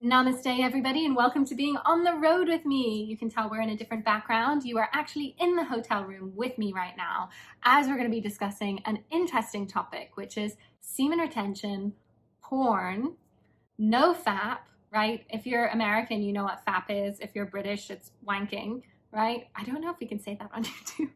Namaste everybody, and welcome to being on the road with me. You can tell we're in a different background. You are actually in the hotel room with me right now as we're going to be discussing an interesting topic, which is semen retention, porn, no FAP, right? If you're American, you know what FAP is. If you're British, it's wanking, right? I don't know if we can say that on YouTube.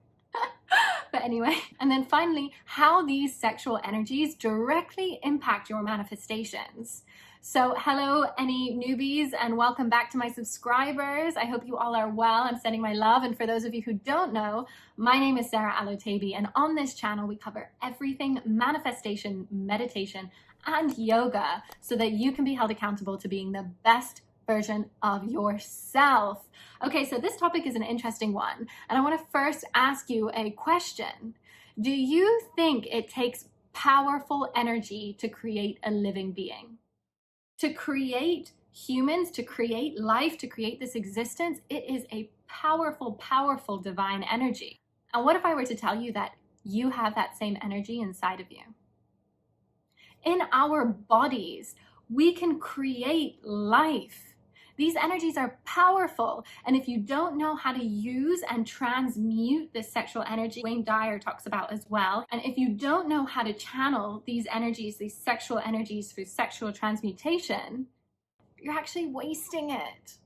But anyway, and then finally, how these sexual energies directly impact your manifestations. So hello, any newbies, and welcome back to my subscribers. I hope you all are well. I'm sending my love. And for those of you who don't know, my name is Sarah 𝐿𝐸𝐵𝐵, and on this channel, we cover everything manifestation, meditation, and yoga so that you can be held accountable to being the best version of yourself. Okay, so this topic is an interesting one, and I want to first ask you a question. Do you think it takes powerful energy to create a living being? To create humans, to create life, to create this existence, it is a powerful, powerful divine energy. And what if I were to tell you that you have that same energy inside of you? In our bodies, we can create life. These energies are powerful, and if you don't know how to use and transmute this sexual energy, Wayne Dyer talks about as well, and if you don't know how to channel these energies, these sexual energies through sexual transmutation, you're actually wasting it.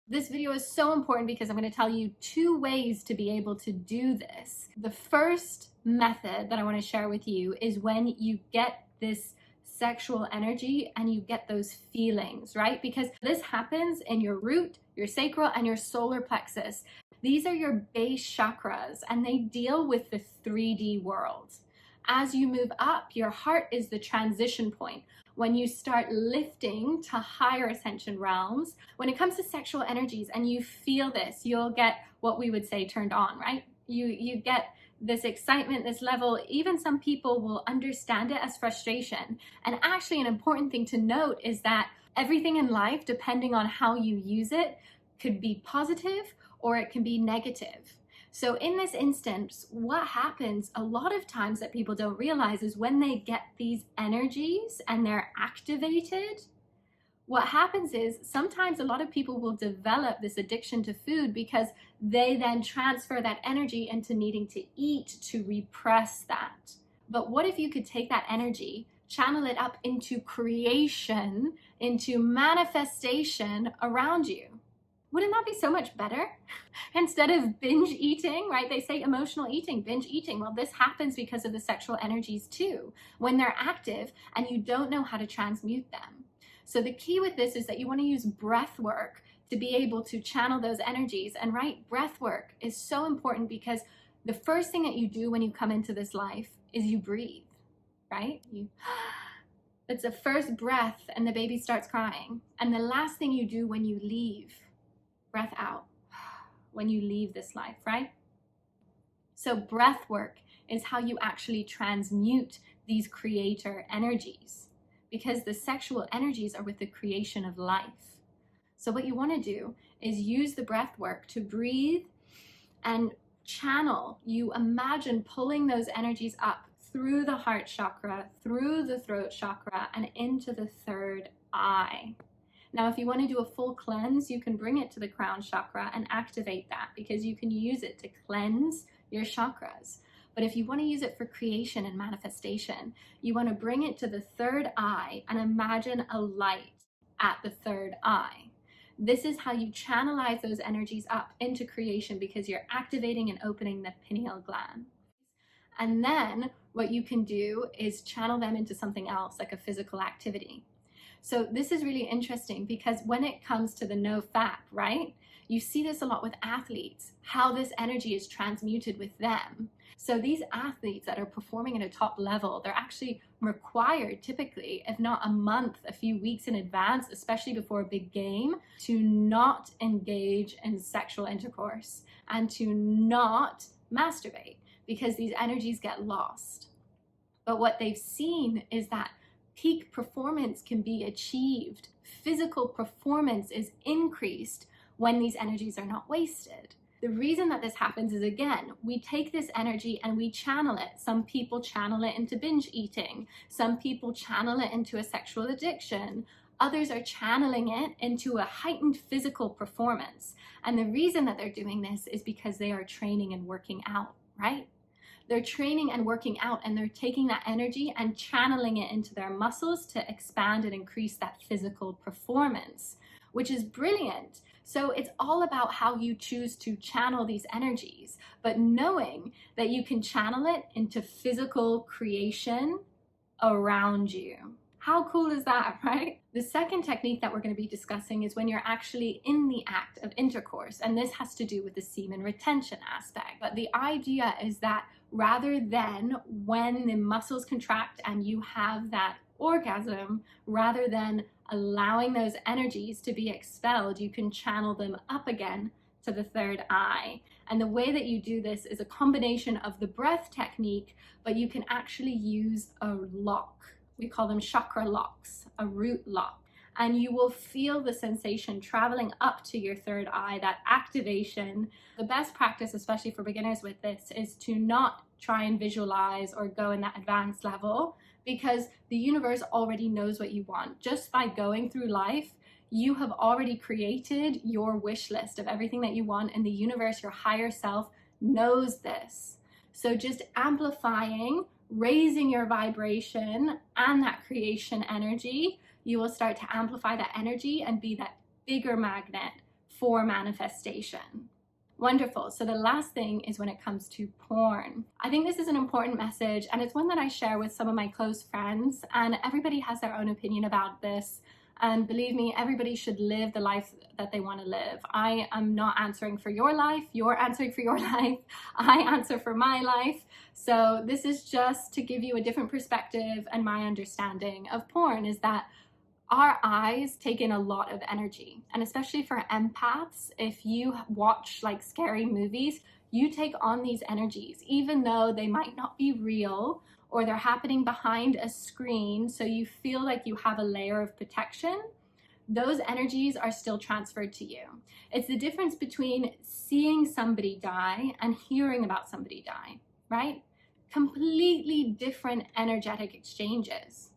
This video is so important because I'm going to tell you 2 ways to be able to do this. The first method that I want to share with you is when you get this sexual energy and you get those feelings, right? Because this happens in your root, your sacral, and your solar plexus. These are your base chakras, and they deal with the 3D world. As you move up, your heart is the transition point. When you start lifting to higher ascension realms, when it comes to sexual energies and you feel this, you'll get what we would say turned on, right? You get this excitement, this level. Even some people will understand it as frustration. And actually an important thing to note is that everything in life, depending on how you use it, could be positive or it can be negative. So in this instance, what happens a lot of times that people don't realize is when they get these energies and they're activated, what happens is sometimes a lot of people will develop this addiction to food because they then transfer that energy into needing to eat to repress that. But what if you could take that energy, channel it up into creation, into manifestation around you? Wouldn't that be so much better? Instead of binge eating, right? They say emotional eating, binge eating. Well, this happens because of the sexual energies too, when they're active and you don't know how to transmute them. So the key with this is that you want to use breath work to be able to channel those energies. And right, breath work is so important because the first thing that you do when you come into this life is you breathe, right? It's the first breath and the baby starts crying. And the last thing you do when you leave, breath out, when you leave this life, right? So breath work is how you actually transmute these creator energies, because the sexual energies are with the creation of life. So what you want to do is use the breath work to breathe and channel. You imagine pulling those energies up through the heart chakra, through the throat chakra, and into the 3rd eye. Now, if you want to do a full cleanse, you can bring it to the crown chakra and activate that, because you can use it to cleanse your chakras. But if you want to use it for creation and manifestation, you want to bring it to the 3rd eye and imagine a light at the 3rd eye. This is how you channelize those energies up into creation, because you're activating and opening the pineal gland. And then what you can do is channel them into something else, like a physical activity. So this is really interesting because when it comes to the no FAP, right? You see this a lot with athletes, how this energy is transmuted with them. So these athletes that are performing at a top level, they're actually required typically, if not a month, a few weeks in advance, especially before a big game, to not engage in sexual intercourse and to not masturbate, because these energies get lost. But what they've seen is that peak performance can be achieved. Physical performance is increased when these energies are not wasted. The reason that this happens is, again, we take this energy and we channel it. Some people channel it into binge eating. Some people channel it into a sexual addiction. Others are channeling it into a heightened physical performance. And the reason that they're doing this is because they are training and working out, right? They're training and working out, and they're taking that energy and channeling it into their muscles to expand and increase that physical performance, which is brilliant. So it's all about how you choose to channel these energies, but knowing that you can channel it into physical creation around you. How cool is that, right? The second technique that we're going to be discussing is when you're actually in the act of intercourse, and this has to do with the semen retention aspect. But the idea is that rather than when the muscles contract and you have that orgasm, rather than allowing those energies to be expelled, you can channel them up again to the third eye. And the way that you do this is a combination of the breath technique, but you can actually use a lock. We call them chakra locks, a root lock. And you will feel the sensation traveling up to your third eye, that activation. The best practice, especially for beginners with this, is to not try and visualize or go in that advanced level, because the universe already knows what you want. Just by going through life, you have already created your wish list of everything that you want, and the universe, your higher self, knows this. So just amplifying, raising your vibration and that creation energy, you will start to amplify that energy and be that bigger magnet for manifestation. Wonderful. So the last thing is when it comes to porn. I think this is an important message, and it's one that I share with some of my close friends, and everybody has their own opinion about this. And believe me, everybody should live the life that they want to live. I am not answering for your life. You're answering for your life. I answer for my life. So this is just to give you a different perspective, and my understanding of porn is that our eyes take in a lot of energy. And especially for empaths, if you watch like scary movies, you take on these energies, even though they might not be real, or they're happening behind a screen, so you feel like you have a layer of protection. Those energies are still transferred to you. It's the difference between seeing somebody die and hearing about somebody die, right? Completely different energetic exchanges.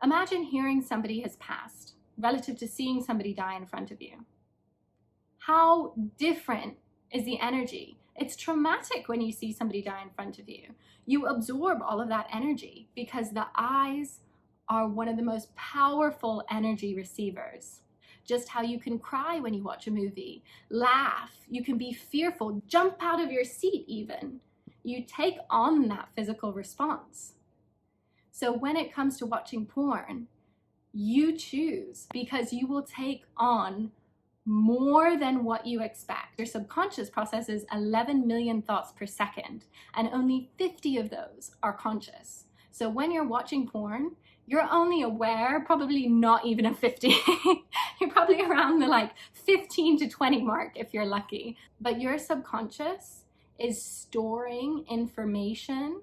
Imagine hearing somebody has passed relative to seeing somebody die in front of you. How different is the energy? It's traumatic when you see somebody die in front of you. You absorb all of that energy because the eyes are one of the most powerful energy receivers. Just how you can cry when you watch a movie, laugh, you can be fearful, jump out of your seat even. You take on that physical response. So when it comes to watching porn, you choose, because you will take on more than what you expect. Your subconscious processes 11 million thoughts per second, and only 50 of those are conscious. So when you're watching porn, you're only aware, probably not even a 50. You're probably around the like 15 to 20 mark if you're lucky. But your subconscious is storing information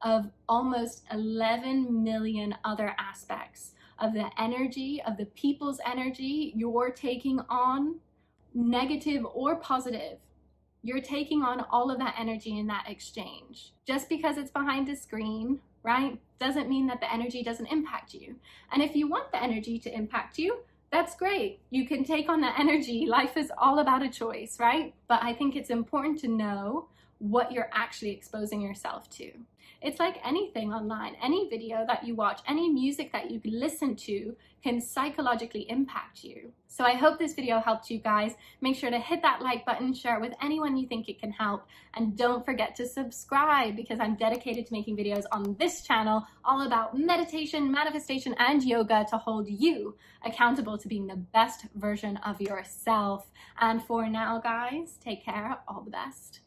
of almost 11 million other aspects of the energy, of the people's energy you're taking on, negative or positive. You're taking on all of that energy in that exchange. Just because it's behind a screen, right, doesn't mean that the energy doesn't impact you. And if you want the energy to impact you, that's great. You can take on that energy. Life is all about a choice, right? But I think it's important to know what you're actually exposing yourself to. It's like anything online. Any video that you watch, any music that you listen to can psychologically impact you. So I hope this video helped you guys. Make sure to hit that like button, share it with anyone you think it can help, and don't forget to subscribe, because I'm dedicated to making videos on this channel all about meditation, manifestation, and yoga to hold you accountable to being the best version of yourself. And for now, guys, take care. All the best.